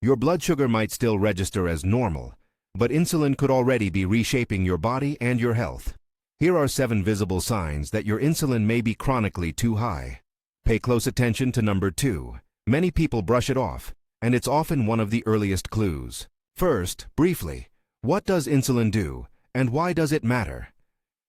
Your blood sugar might still register as normal, but insulin could already be reshaping your body and your health. Here are 7 visible signs that your insulin may be chronically too high. Pay close attention to number 2. Many people brush it off, and it's often one of the earliest clues. First, briefly, what does insulin do, and why does it matter?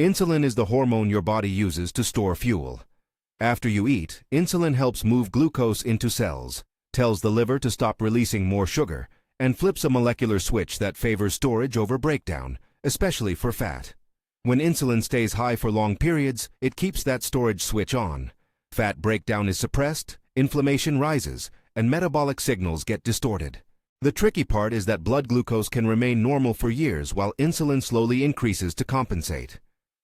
Insulin is the hormone your body uses to store fuel. After you eat, insulin helps move glucose into cells, tells the liver to stop releasing more sugar, and flips a molecular switch that favors storage over breakdown, especially for fat. When insulin stays high for long periods, it keeps that storage switch on. Fat breakdown is suppressed, inflammation rises, and metabolic signals get distorted. The tricky part is that blood glucose can remain normal for years while insulin slowly increases to compensate.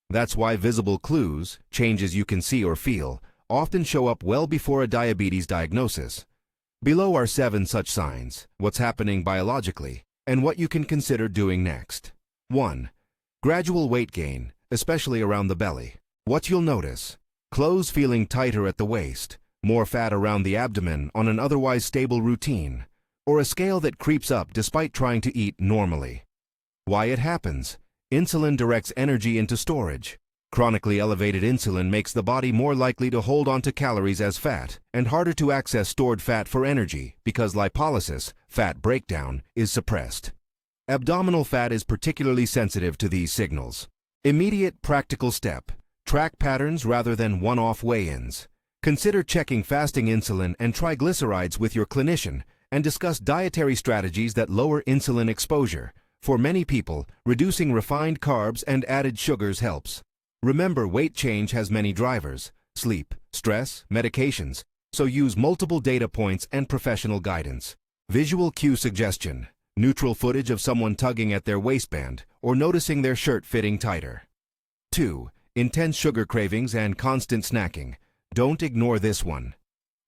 That's why visible clues, changes you can see or feel, often show up well before a diabetes diagnosis. Below are 7 such signs, what's happening biologically, and what you can consider doing next. 1. Gradual weight gain, especially around the belly. What you'll notice: clothes feeling tighter at the waist, more fat around the abdomen on an otherwise stable routine, or a scale that creeps up despite trying to eat normally. Why it happens: insulin directs energy into storage. Chronically elevated insulin makes the body more likely to hold onto calories as fat and harder to access stored fat for energy because lipolysis, fat breakdown, is suppressed. Abdominal fat is particularly sensitive to these signals. Immediate practical step: track patterns rather than one-off weigh-ins. Consider checking fasting insulin and triglycerides with your clinician and discuss dietary strategies that lower insulin exposure. For many people, reducing refined carbs and added sugars helps. Remember, weight change has many drivers: sleep, stress, medications, so use multiple data points and professional guidance. Visual cue suggestion: neutral footage of someone tugging at their waistband or noticing their shirt fitting tighter. 2. Intense sugar cravings and constant snacking. Don't ignore this one.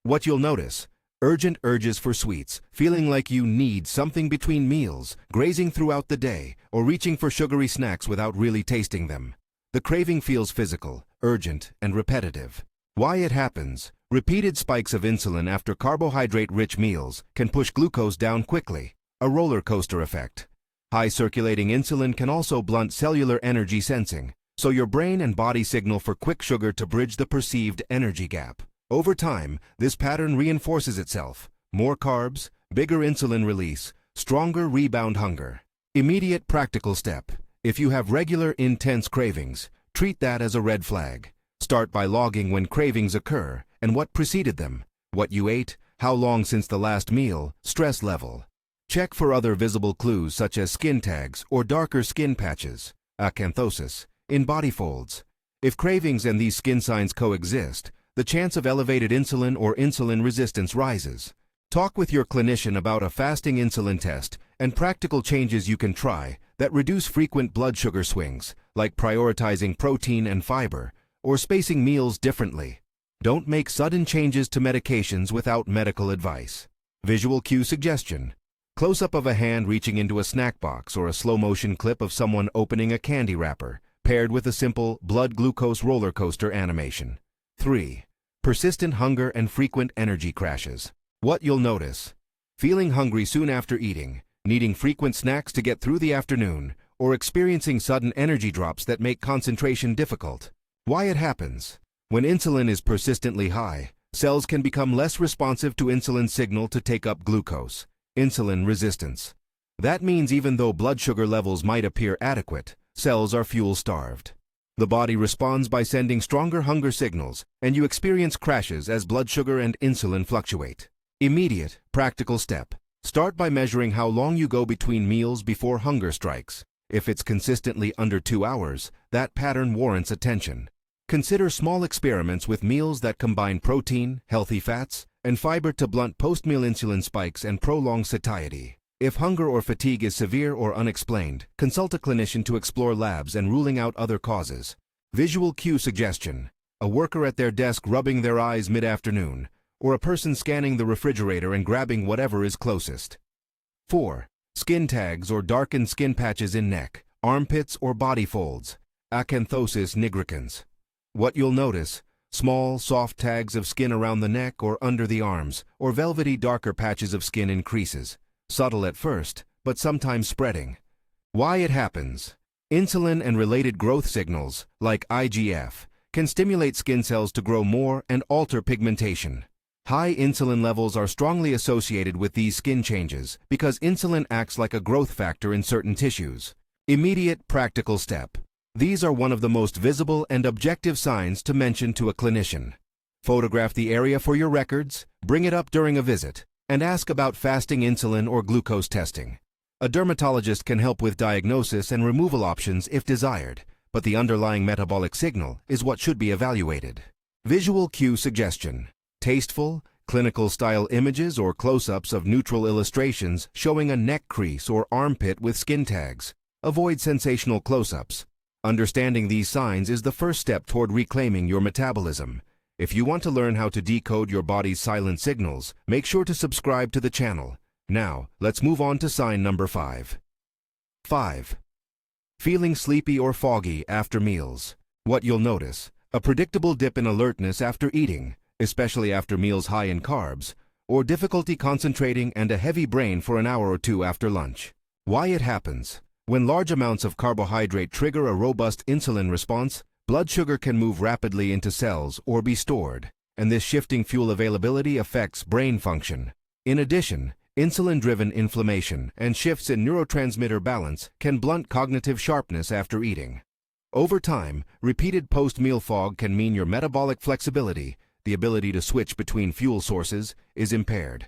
What you'll notice: urgent urges for sweets, feeling like you need something between meals, grazing throughout the day, or reaching for sugary snacks without really tasting them. The craving feels physical, urgent, and repetitive. Why it happens: repeated spikes of insulin after carbohydrate-rich meals can push glucose down quickly, a roller coaster effect. High circulating insulin can also blunt cellular energy sensing, so your brain and body signal for quick sugar to bridge the perceived energy gap. Over time, this pattern reinforces itself: more carbs, bigger insulin release, stronger rebound hunger. Immediate practical step: if you have regular intense cravings, treat that as a red flag. Start by logging when cravings occur and what preceded them, what you ate, how long since the last meal, stress level. Check for other visible clues such as skin tags or darker skin patches, acanthosis, in body folds. If cravings and these skin signs coexist, the chance of elevated insulin or insulin resistance rises. Talk with your clinician about a fasting insulin test and practical changes you can try that reduce frequent blood sugar swings, like prioritizing protein and fiber or spacing meals differently. Don't make sudden changes to medications without medical advice. Visual cue suggestion: close-up of a hand reaching into a snack box or a slow-motion clip of someone opening a candy wrapper, paired with a simple blood glucose roller coaster animation. 3. Persistent hunger and frequent energy crashes. What you'll notice: feeling hungry soon after eating, needing frequent snacks to get through the afternoon, or experiencing sudden energy drops that make concentration difficult. Why it happens: when insulin is persistently high, cells can become less responsive to insulin signal to take up glucose. Insulin resistance. That means even though blood sugar levels might appear adequate, cells are fuel-starved. The body responds by sending stronger hunger signals, and you experience crashes as blood sugar and insulin fluctuate. Immediate, practical step: start by measuring how long you go between meals before hunger strikes. If it's consistently under 2 hours, that pattern warrants attention. Consider small experiments with meals that combine protein, healthy fats, and fiber to blunt post-meal insulin spikes and prolong satiety. If hunger or fatigue is severe or unexplained, consult a clinician to explore labs and ruling out other causes. Visual cue suggestion: a worker at their desk rubbing their eyes mid-afternoon, or a person scanning the refrigerator and grabbing whatever is closest. 4. Skin tags or darkened skin patches in neck, armpits, or body folds, acanthosis nigricans. What you'll notice: small, soft tags of skin around the neck or under the arms, or velvety darker patches of skin in creases. subtle at first, but sometimes spreading. Why it happens. Insulin and related growth signals, like IGF, can stimulate skin cells to grow more and alter pigmentation. High insulin levels are strongly associated with these skin changes because insulin acts like a growth factor in certain tissues. Immediate practical step. These are one of the most visible and objective signs to mention to a clinician. Photograph the area for your records, bring it up during a visit, and ask about fasting insulin or glucose testing. A dermatologist can help with diagnosis and removal options if desired, but the underlying metabolic signal is what should be evaluated. Visual cue suggestion. Tasteful, clinical-style images or close-ups of neutral illustrations showing a neck crease or armpit with skin tags. Avoid sensational close-ups. Understanding these signs is the first step toward reclaiming your metabolism. If you want to learn how to decode your body's silent signals, make sure to subscribe to the channel. Now, let's move on to sign number 5. 5. Feeling sleepy or foggy after meals. What you'll notice: a predictable dip in alertness after eating, especially after meals high in carbs, or difficulty concentrating and a heavy brain for an hour or two after lunch. Why it happens. When large amounts of carbohydrate trigger a robust insulin response, blood sugar can move rapidly into cells or be stored, and this shifting fuel availability affects brain function. In addition, insulin-driven inflammation and shifts in neurotransmitter balance can blunt cognitive sharpness after eating. Over time, repeated post-meal fog can mean your metabolic flexibility, the ability to switch between fuel sources, is impaired.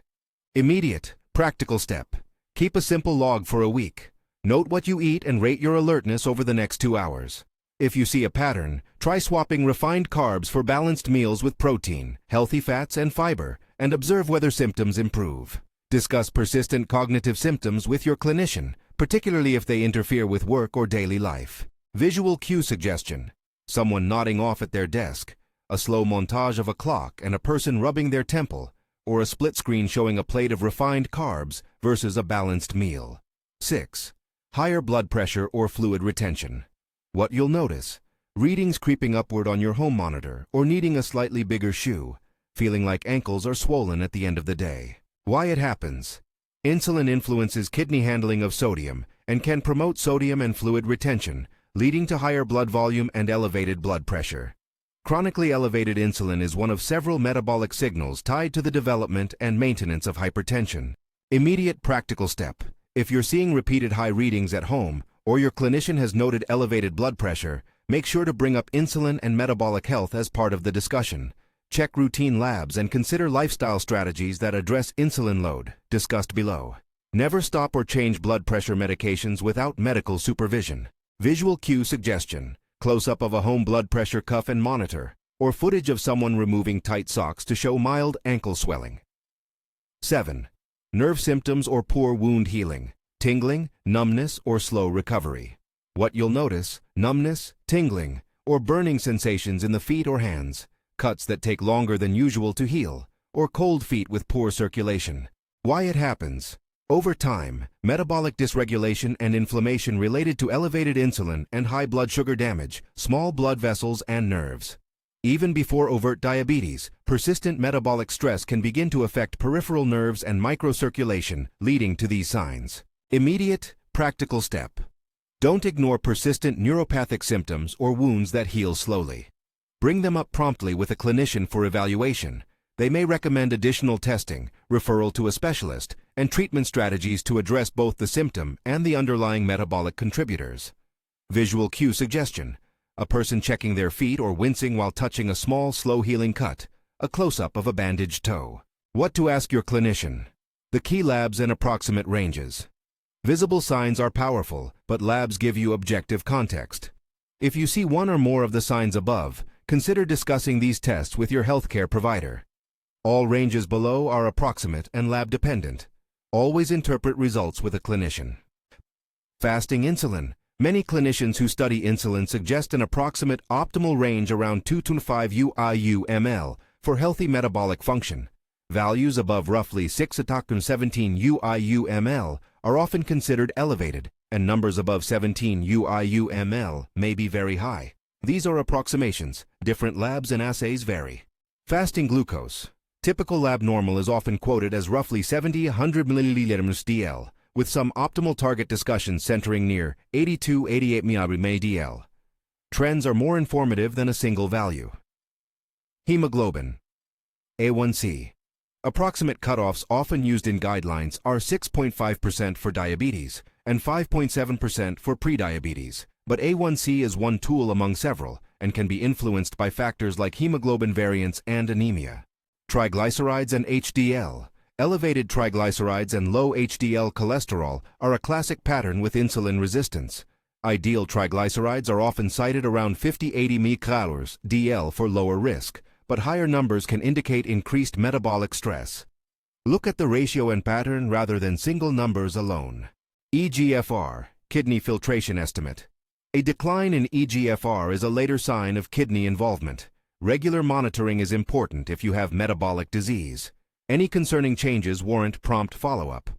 Immediate, practical step. Keep a simple log for a week. Note what you eat and rate your alertness over the next 2 hours. If you see a pattern, try swapping refined carbs for balanced meals with protein, healthy fats, and fiber, and observe whether symptoms improve. Discuss persistent cognitive symptoms with your clinician, particularly if they interfere with work or daily life. Visual cue suggestion. Someone nodding off at their desk, a slow montage of a clock and a person rubbing their temple, or a split screen showing a plate of refined carbs versus a balanced meal. 6. Higher blood pressure or fluid retention. What you'll notice: readings creeping upward on your home monitor or needing a slightly bigger shoe, feeling like ankles are swollen at the end of the day. Why it happens. Insulin influences kidney handling of sodium and can promote sodium and fluid retention, leading to higher blood volume and elevated blood pressure. Chronically elevated insulin is one of several metabolic signals tied to the development and maintenance of hypertension. Immediate practical step. If you're seeing repeated high readings at home, or your clinician has noted elevated blood pressure, make sure to bring up insulin and metabolic health as part of the discussion. Check routine labs and consider lifestyle strategies that address insulin load, discussed below. Never stop or change blood pressure medications without medical supervision. Visual cue suggestion. Close-up of a home blood pressure cuff and monitor, or footage of someone removing tight socks to show mild ankle swelling. 7. Nerve symptoms or poor wound healing. Tingling, numbness, or slow recovery. What you'll notice: numbness, tingling, or burning sensations in the feet or hands, cuts that take longer than usual to heal, or cold feet with poor circulation. Why it happens. Over time, metabolic dysregulation and inflammation related to elevated insulin and high blood sugar damage small blood vessels and nerves. Even before overt diabetes, persistent metabolic stress can begin to affect peripheral nerves and microcirculation, leading to these signs. Immediate, practical step. Don't ignore persistent neuropathic symptoms or wounds that heal slowly. Bring them up promptly with a clinician for evaluation. They may recommend additional testing, referral to a specialist, and treatment strategies to address both the symptom and the underlying metabolic contributors. Visual cue suggestion. A person checking their feet or wincing while touching a small, slow-healing cut, a close-up of a bandaged toe. What to ask your clinician. The key labs and approximate ranges. Visible signs are powerful, but labs give you objective context. If you see one or more of the signs above, consider discussing these tests with your healthcare provider. All ranges below are approximate and lab-dependent. Always interpret results with a clinician. Fasting insulin. Many clinicians who study insulin suggest an approximate optimal range around 2 to 5 UIU/ml for healthy metabolic function. Values above roughly 6 to 17 UIU/ml are often considered elevated, and numbers above 17 UIU/ml may be very high. These are approximations. Different labs and assays vary. Fasting glucose. Typical lab normal is often quoted as roughly 70-100 milliliters dl, with some optimal target discussions centering near 80-88 ml/dl. Trends are more informative than a single value. Hemoglobin. A1C. Approximate cutoffs often used in guidelines are 6.5% for diabetes and 5.7% for prediabetes, but A1C is one tool among several and can be influenced by factors like hemoglobin variance and anemia. Triglycerides and HDL. Elevated triglycerides and low HDL cholesterol are a classic pattern with insulin resistance. Ideal triglycerides are often cited around 50-80 mcg/dl for lower risk, but higher numbers can indicate increased metabolic stress. Look at the ratio and pattern rather than single numbers alone. eGFR, kidney filtration estimate. A decline in eGFR is a later sign of kidney involvement. Regular monitoring is important if you have metabolic disease. Any concerning changes warrant prompt follow-up.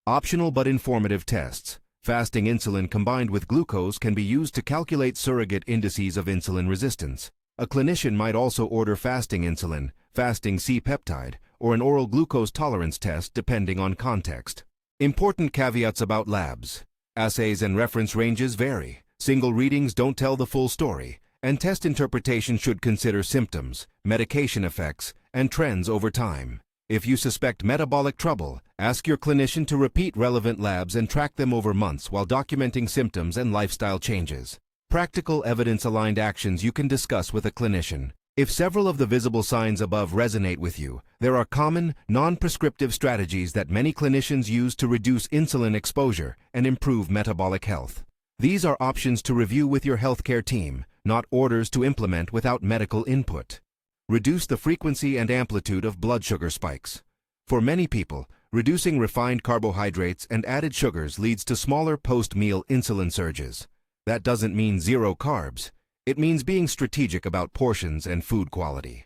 Optional but informative tests. Fasting insulin combined with glucose can be used to calculate surrogate indices of insulin resistance. A clinician might also order fasting insulin, fasting C-peptide, or an oral glucose tolerance test depending on context. Important caveats about labs. Assays and reference ranges vary. Single readings don't tell the full story, and test interpretation should consider symptoms, medication effects, and trends over time. If you suspect metabolic trouble, ask your clinician to repeat relevant labs and track them over months while documenting symptoms and lifestyle changes. Practical evidence-aligned actions you can discuss with a clinician. If several of the visible signs above resonate with you, there are common, non-prescriptive strategies that many clinicians use to reduce insulin exposure and improve metabolic health. These are options to review with your healthcare team, not orders to implement without medical input. Reduce the frequency and amplitude of blood sugar spikes. For many people, reducing refined carbohydrates and added sugars leads to smaller post-meal insulin surges. That doesn't mean zero carbs. It means being strategic about portions and food quality.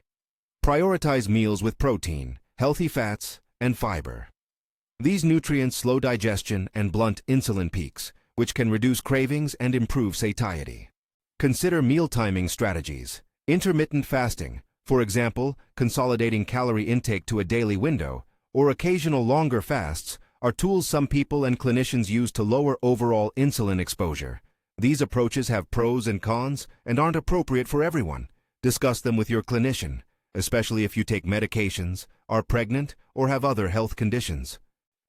Prioritize meals with protein, healthy fats, and fiber. These nutrients slow digestion and blunt insulin peaks, which can reduce cravings and improve satiety. Consider meal timing strategies. Intermittent fasting, for example, consolidating calorie intake to a daily window, or occasional longer fasts, are tools some people and clinicians use to lower overall insulin exposure. These approaches have pros and cons and aren't appropriate for everyone. Discuss them with your clinician, especially if you take medications, are pregnant, or have other health conditions.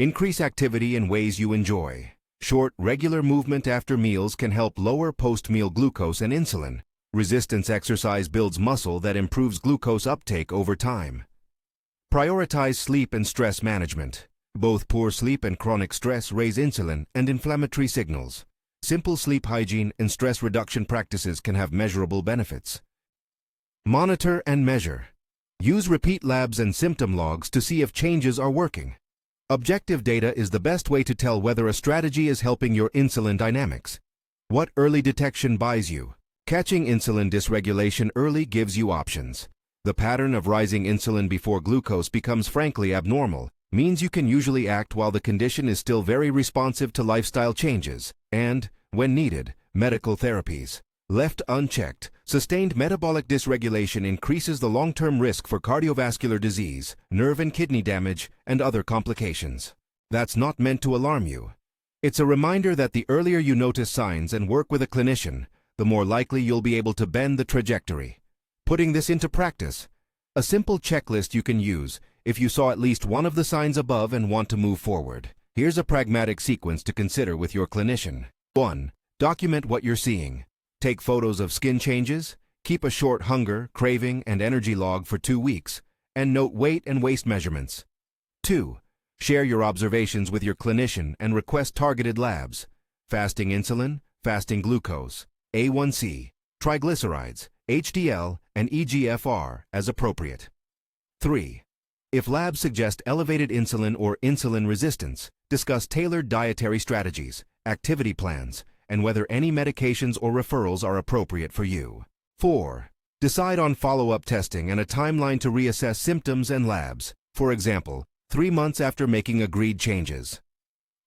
Increase activity in ways you enjoy. Short, regular movement after meals can help lower post-meal glucose and insulin. Resistance exercise builds muscle that improves glucose uptake over time. Prioritize sleep and stress management. Both poor sleep and chronic stress raise insulin and inflammatory signals. Simple sleep hygiene and stress reduction practices can have measurable benefits. Monitor and measure. Use repeat labs and symptom logs to see if changes are working. Objective data is the best way to tell whether a strategy is helping your insulin dynamics. What early detection buys you? Catching insulin dysregulation early gives you options. The pattern of rising insulin before glucose becomes frankly abnormal, means you can usually act while the condition is still very responsive to lifestyle changes, and, when needed, medical therapies. Left unchecked, sustained metabolic dysregulation increases the long-term risk for cardiovascular disease, nerve and kidney damage, and other complications. That's not meant to alarm you. It's a reminder that the earlier you notice signs and work with a clinician, the more likely you'll be able to bend the trajectory. Putting this into practice, a simple checklist you can use if you saw at least one of the signs above and want to move forward. Here's a pragmatic sequence to consider with your clinician. 1. Document what you're seeing. Take photos of skin changes, keep a short hunger, craving, and energy log for 2 weeks, and note weight and waist measurements. 2. Share your observations with your clinician and request targeted labs. Fasting insulin, fasting glucose, A1C, triglycerides, HDL, and eGFR as appropriate. 3. If labs suggest elevated insulin or insulin resistance, discuss tailored dietary strategies, activity plans, and whether any medications or referrals are appropriate for you. 4. Decide on follow-up testing and a timeline to reassess symptoms and labs, for example, 3 months after making agreed changes.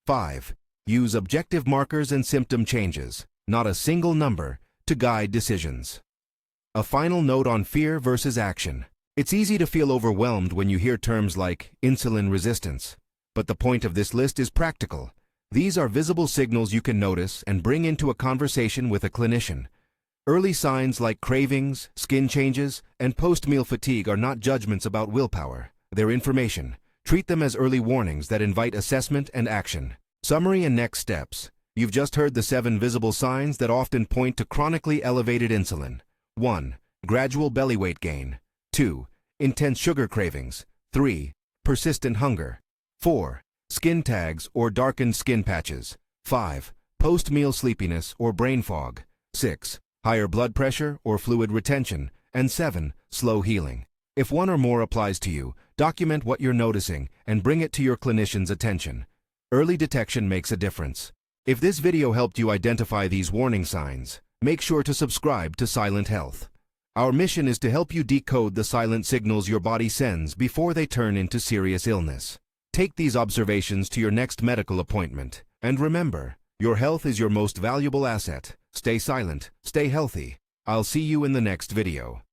5. Use objective markers and symptom changes, not a single number, to guide decisions. A final note on fear versus action. It's easy to feel overwhelmed when you hear terms like insulin resistance. But the point of this list is practical. These are visible signals you can notice and bring into a conversation with a clinician. Early signs like cravings, skin changes, and post-meal fatigue are not judgments about willpower. They're information. Treat them as early warnings that invite assessment and action. Summary and next steps. You've just heard the 7 visible signs that often point to chronically elevated insulin. 1. Gradual belly weight gain. 2. Intense sugar cravings. 3. Persistent hunger. 4. Skin tags or darkened skin patches. 5. Post-meal sleepiness or brain fog. 6. Higher blood pressure or fluid retention. And 7. Slow healing. If one or more applies to you, document what you're noticing and bring it to your clinician's attention. Early detection makes a difference. If this video helped you identify these warning signs, make sure to subscribe to Silent Health. Our mission is to help you decode the silent signals your body sends before they turn into serious illness. Take these observations to your next medical appointment. And remember, your health is your most valuable asset. Stay silent, stay healthy. I'll see you in the next video.